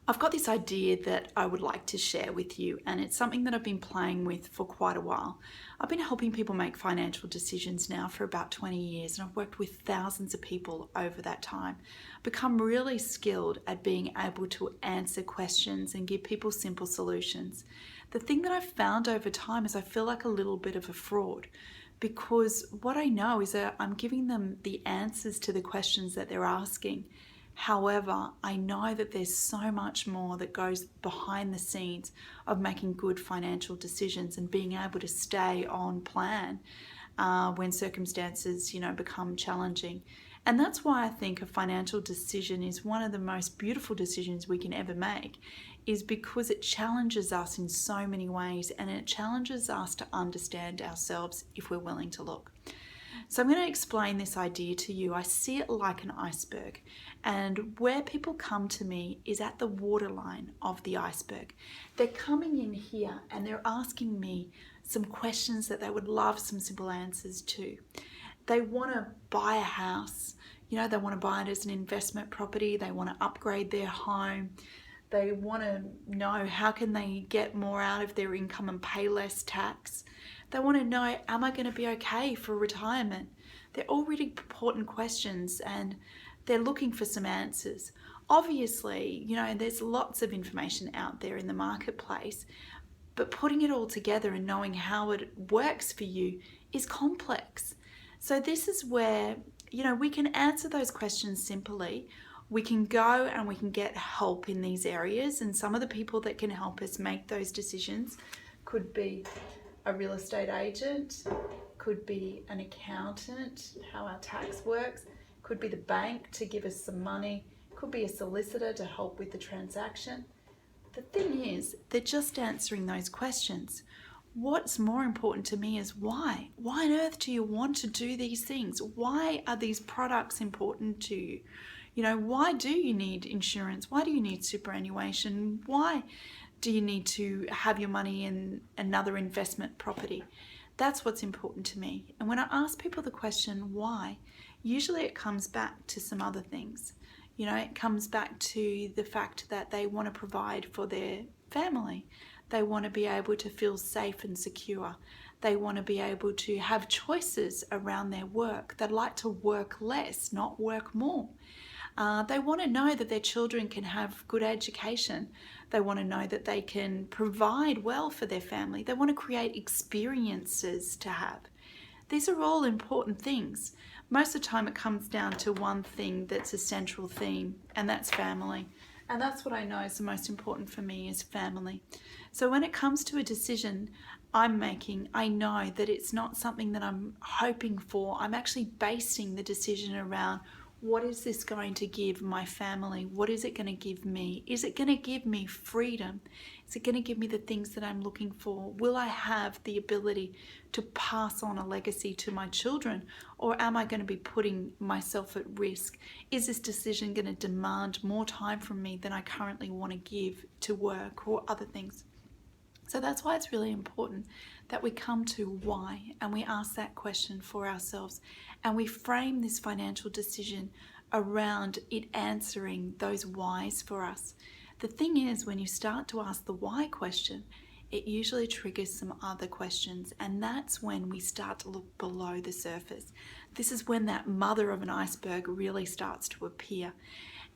I've got this idea that I would like to share with you, and it's something that I've been playing with for quite a while. I've been helping people make financial decisions now for about 20 years, and I've worked with thousands of people over that time. Become really skilled at being able to answer questions and give people simple solutions. The thing that I've found over time is I feel like a little bit of a fraud because what I know is that I'm giving them the answers to the questions that they're asking. However, I know that there's so much more that goes behind the scenes of making good financial decisions and being able to stay on plan when circumstances, become challenging. And that's why I think a financial decision is one of the most beautiful decisions we can ever make, is because it challenges us in so many ways, and it challenges us to understand ourselves if we're willing to look. So I'm going to explain this idea to you. I see it like an iceberg, and where people come to me is at the waterline of the iceberg. They're coming in here and they're asking me some questions that they would love some simple answers to. They want to buy a house, they want to buy it as an investment property, they want to upgrade their home. They want to know how can they get more out of their income and pay less tax. They want to know, am I going to be okay for retirement? They're all really important questions, and they're looking for some answers. Obviously, there's lots of information out there in the marketplace, but putting it all together and knowing how it works for you is complex. So this is where, we can answer those questions simply. We can go and we can get help in these areas, and some of the people that can help us make those decisions could be a real estate agent, could be an accountant, how our tax works, could be the bank to give us some money, could be a solicitor to help with the transaction. The thing is, they're just answering those questions. What's more important to me is why? Why on earth do you want to do these things? Why are these products important to you? Why do you need insurance? Why do you need superannuation? Why do you need to have your money in another investment property? That's what's important to me. And when I ask people the question, why, usually it comes back to some other things. It comes back to the fact that they want to provide for their family. They want to be able to feel safe and secure. They want to be able to have choices around their work. They'd like to work less, not work more. They want to know that their children can have good education. They want to know that they can provide well for their family. They want to create experiences to have. These are all important things. Most of the time it comes down to one thing that's a central theme, and that's family. And that's what I know is the most important for me, is family. So when it comes to a decision I'm making, I know that it's not something that I'm hoping for. I'm actually basing the decision around, what is this going to give my family? What is it going to give me? Is it going to give me freedom? Is it going to give me the things that I'm looking for? Will I have the ability to pass on a legacy to my children? Or am I going to be putting myself at risk? Is this decision going to demand more time from me than I currently want to give to work or other things? So that's why it's really important that we come to why, and we ask that question for ourselves, and we frame this financial decision around it answering those whys for us. The thing is, when you start to ask the why question, it usually triggers some other questions, and that's when we start to look below the surface. This is when that mother of an iceberg really starts to appear.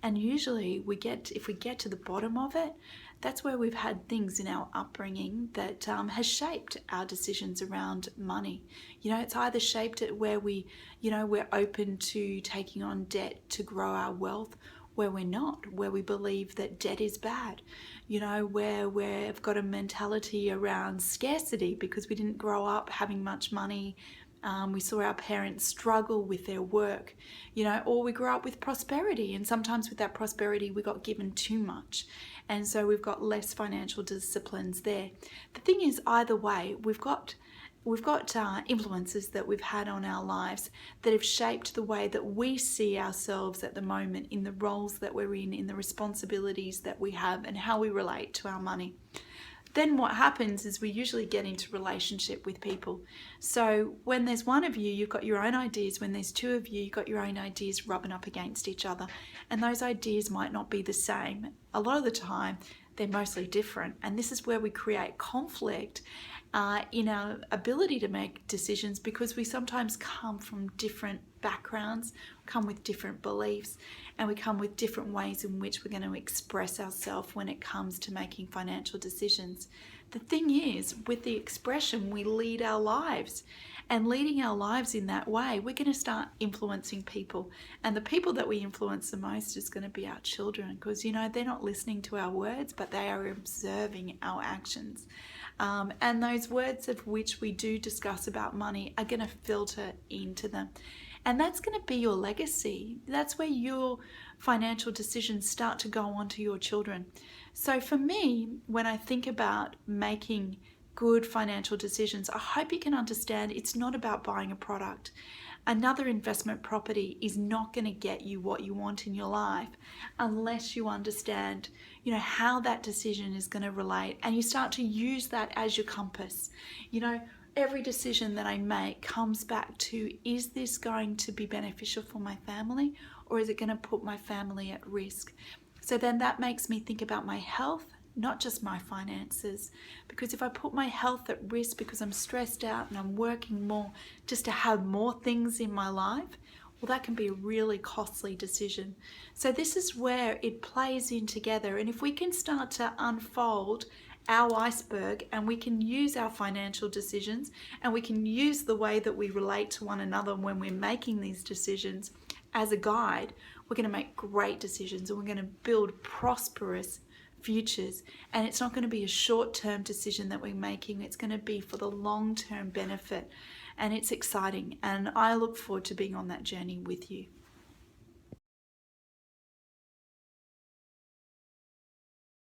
And usually if we get to the bottom of it, that's where we've had things in our upbringing that has shaped our decisions around money. It's either shaped it where we're open to taking on debt to grow our wealth, where we're not, where we believe that debt is bad, where we've got a mentality around scarcity because we didn't grow up having much money. We saw our parents struggle with their work, or we grew up with prosperity, and sometimes with that prosperity we got given too much, and so we've got less financial disciplines there. The thing is, either way, we've got influences that we've had on our lives that have shaped the way that we see ourselves at the moment, in the roles that we're in the responsibilities that we have, and how we relate to our money. then what happens is we usually get into relationship with people. So when there's one of you, you've got your own ideas. When there's two of you, you've got your own ideas rubbing up against each other. And those ideas might not be the same. A lot of the time, they're mostly different. And this is where we create conflict in our ability to make decisions, because we sometimes come from different backgrounds, come with different beliefs, and we come with different ways in which we're going to express ourselves when it comes to making financial decisions. The thing is, with the expression, we lead our lives. And leading our lives in that way, we're going to start influencing people. And the people that we influence the most is going to be our children, because, you know, they're not listening to our words, but they are observing our actions. And those words of which we do discuss about money are going to filter into them. And that's going to be your legacy. That's where your financial decisions start to go on to your children. So for me, when I think about making good financial decisions, I hope you can understand it's not about buying a product. Another investment property is not going to get you what you want in your life unless you understand, you know, how that decision is going to relate, and you start to use that as your compass. You know, every decision that I make comes back to, is this going to be beneficial for my family, or is it going to put my family at risk? So then that makes me think about my health, not just my finances. Because if I put my health at risk because I'm stressed out and I'm working more just to have more things in my life, well, that can be a really costly decision. So this is where it plays in together. And if we can start to unfold our iceberg, and we can use our financial decisions, and we can use the way that we relate to one another when we're making these decisions as a guide, we're going to make great decisions, and we're going to build prosperous futures. And it's not going to be a short-term decision that we're making, it's going to be for the long-term benefit. And it's exciting, and I look forward to being on that journey with you.